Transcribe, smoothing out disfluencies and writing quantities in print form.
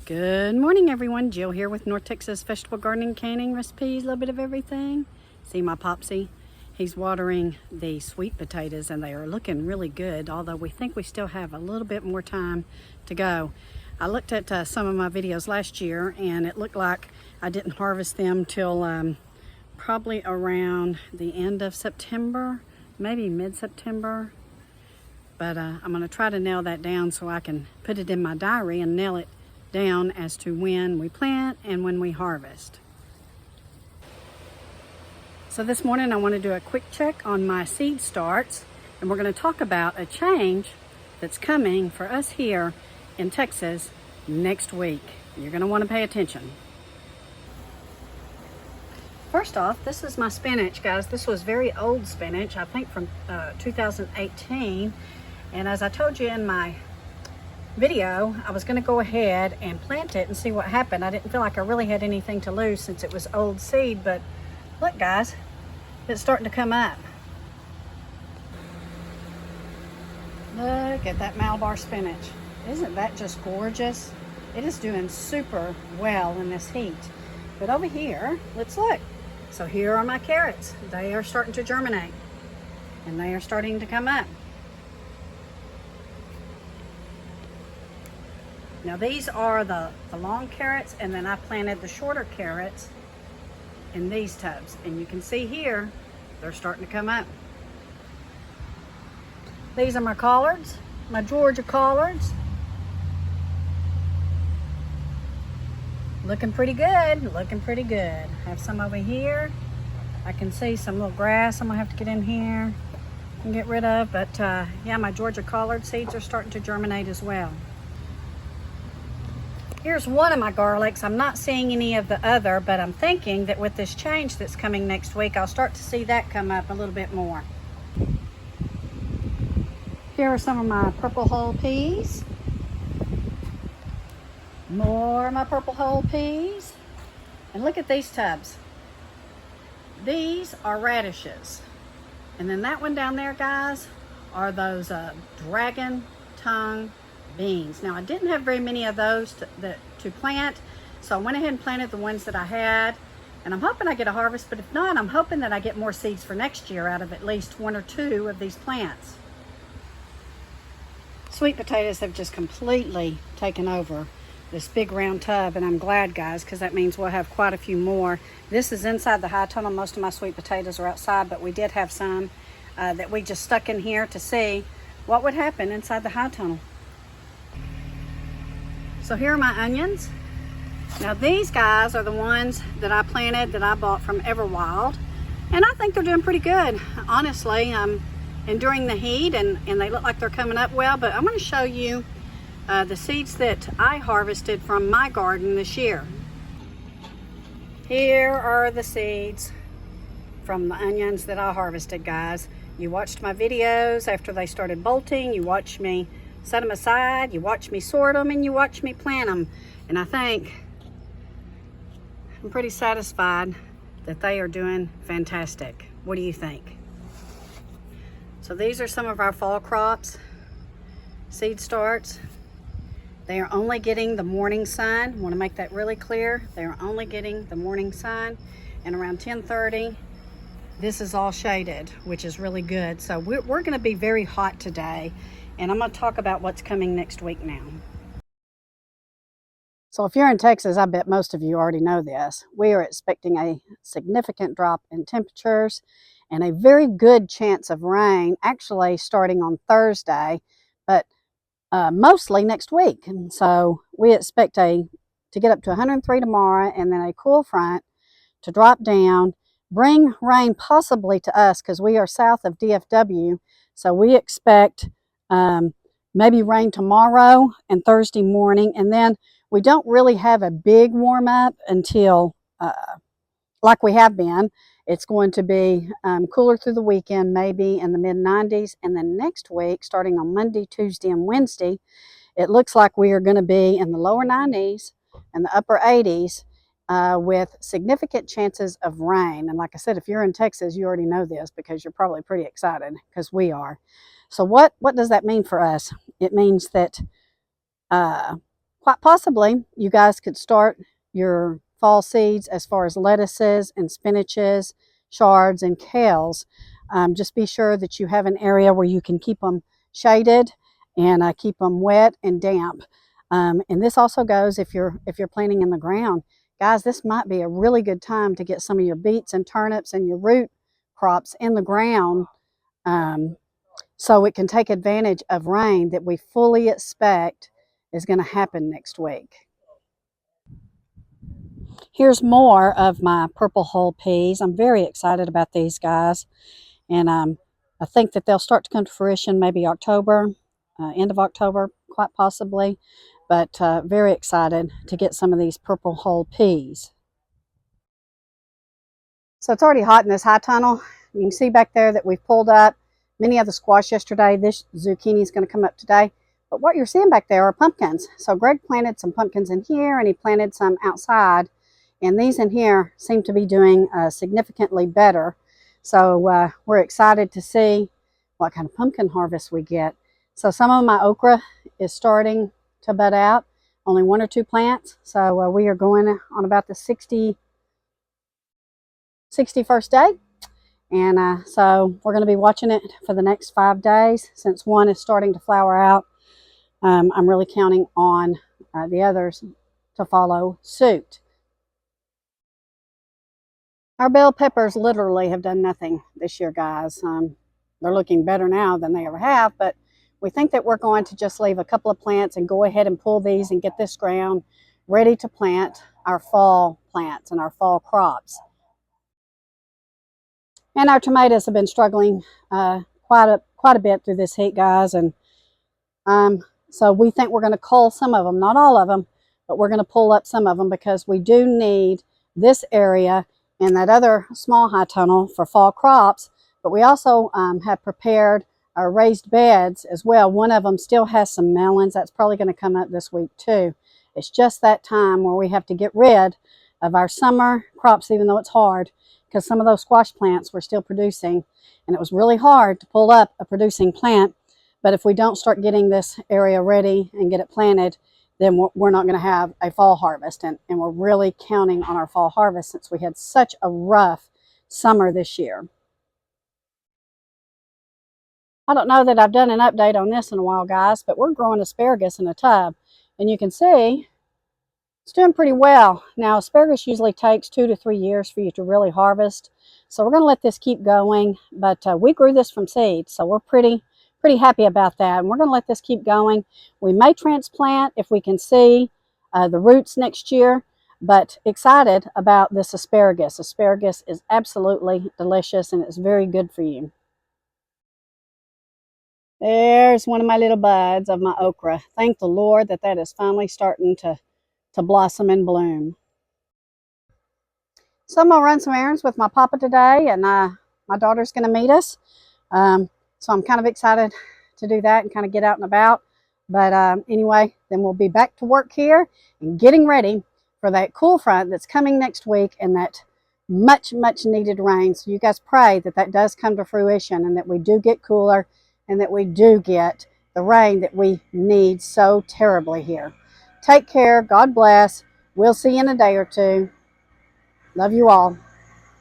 Good morning, everyone. Jill here with North Texas Vegetable Gardening, Canning Recipes, a little bit of everything. See my Popsy? He's watering the sweet potatoes and they are looking really good, although we think we still have a little bit more time to go. I looked at some of my videos last year and it looked like I didn't harvest them till probably around the end of September, maybe mid-September. But I'm going to try to nail that down so I can put it in my diary and nail it down as to when we plant and when we harvest. So this morning I want to do a quick check on my seed starts, and we're going to talk about a change that's coming for us here in Texas next week. You're going to want to pay attention. First off, this is my spinach, guys. This was very old spinach, I think from 2018, and as I told you in my video, I was going to go ahead and plant it and see what happened. I didn't feel like I really had anything to lose since it was old seed, but look guys, it's starting to come up. Look at that Malabar spinach. Isn't that just gorgeous? It is doing super well in this heat. But over here, let's look. So here are my carrots. They are starting to germinate and they are starting to come up. Now these are the long carrots, and then I planted the shorter carrots in these tubs. And you can see here, they're starting to come up. These are my collards, my Georgia collards. Looking pretty good, looking pretty good. I have some over here. I can see some little grass I'm gonna have to get in here and get rid of. But yeah, my Georgia collard seeds are starting to germinate as well. Here's one of my garlics. I'm not seeing any of the other, but I'm thinking that with this change that's coming next week, I'll start to see that come up a little bit more. Here are some of my purple whole peas. More of my purple whole peas. And look at these tubs. These are radishes. And then that one down there, guys, are those dragon tongue beans. Now I didn't have very many of those to plant, so I went ahead and planted the ones that I had, and I'm hoping I get a harvest, but if not, I'm hoping that I get more seeds for next year out of at least one or two of these plants. Sweet potatoes have just completely taken over this big round tub, and I'm glad, guys, because that means we'll have quite a few more. This is inside the high tunnel. Most of my sweet potatoes are outside, but we did have some that we just stuck in here to see what would happen inside the high tunnel. So here are my onions. Now these guys are the ones that I planted that I bought from Everwild, and I think they're doing pretty good, honestly. Enduring the heat, and they look like they're coming up well. But I'm going to show you the seeds that I harvested from my garden this year. Here are the seeds from the onions that I harvested, guys. You watched my videos after they started bolting. You watched me set them aside, you watch me sort them, and you watch me plant them. And I think I'm pretty satisfied that they are doing fantastic. What do you think? So these are some of our fall crops, seed starts. They are only getting the morning sun. I want to make that really clear. They are only getting the morning sun, and around 10:30, this is all shaded, which is really good. So we're going to be very hot today. And I'm going to talk about what's coming next week now. So if you're in Texas, I bet most of you already know this. We are expecting a significant drop in temperatures and a very good chance of rain, actually starting on Thursday, but mostly next week. And so we expect to get up to 103 tomorrow, and then a cool front to drop down, bring rain possibly to us because we are south of DFW. So we expect maybe rain tomorrow and Thursday morning, and then we don't really have a big warm up until like we have been. It's going to be cooler through the weekend, maybe in the mid-90s, and then next week, starting on Monday, Tuesday, and Wednesday, it looks like we are going to be in the lower 90s and the upper 80s with significant chances of rain. And like I said, if you're in Texas, you already know this because you're probably pretty excited, because we are. So what does that mean for us? It means that quite possibly you guys could start your fall seeds as far as lettuces and spinaches, chards, and kales. Just be sure that you have an area where you can keep them shaded and keep them wet and damp. And this also goes if you're planting in the ground. Guys, this might be a really good time to get some of your beets and turnips and your root crops in the ground, so it can take advantage of rain that we fully expect is going to happen next week. Here's more of my purple hull peas. I'm very excited about these guys, and I think that they'll start to come to fruition maybe October, end of October, quite possibly, but very excited to get some of these purple hull peas. So it's already hot in this high tunnel. You can see back there that we've pulled up many of the squash yesterday. This zucchini is going to come up today. But what you're seeing back there are pumpkins. So Greg planted some pumpkins in here, and he planted some outside. And these in here seem to be doing significantly better. So we're excited to see what kind of pumpkin harvest we get. So some of my okra is starting to bud out. Only 1 or 2 plants. So we are going on about the 61st day, and so we're going to be watching it for the next 5 days. Since one is starting to flower out, I'm really counting on the others to follow suit. Our bell peppers literally have done nothing this year, guys. They're looking better now than they ever have, but we think that we're going to just leave a couple of plants and go ahead and pull these and get this ground ready to plant our fall plants and our fall crops. And our tomatoes have been struggling quite a bit through this heat, guys. And so we think we're going to cull some of them, not all of them, but we're going to pull up some of them because we do need this area and that other small high tunnel for fall crops. But we also have prepared our raised beds as well. One of them still has some melons. That's probably going to come up this week too. It's just that time where we have to get rid of our summer crops, even though it's hard, because some of those squash plants were still producing, and it was really hard to pull up a producing plant. But if we don't start getting this area ready and get it planted, then we're not going to have a fall harvest, and we're really counting on our fall harvest since we had such a rough summer this year. I don't know that I've done an update on this in a while, guys, but we're growing asparagus in a tub, and you can see it's doing pretty well. Now, asparagus usually takes 2 to 3 years for you to really harvest. So we're going to let this keep going. But we grew this from seeds, so we're pretty happy about that. And we're going to let this keep going. We may transplant if we can see the roots next year. But excited about this asparagus. Asparagus is absolutely delicious, and it's very good for you. There's one of my little buds of my okra. Thank the Lord that that is finally starting to blossom and bloom. So I'm going to run some errands with my papa today, and my daughter's going to meet us. So I'm kind of excited to do that and kind of get out and about. But anyway, then we'll be back to work here and getting ready for that cool front that's coming next week and that much needed rain. So you guys pray that that does come to fruition and that we do get cooler and that we do get the rain that we need so terribly here. Take care. God bless. We'll see you in a day or two. Love you all.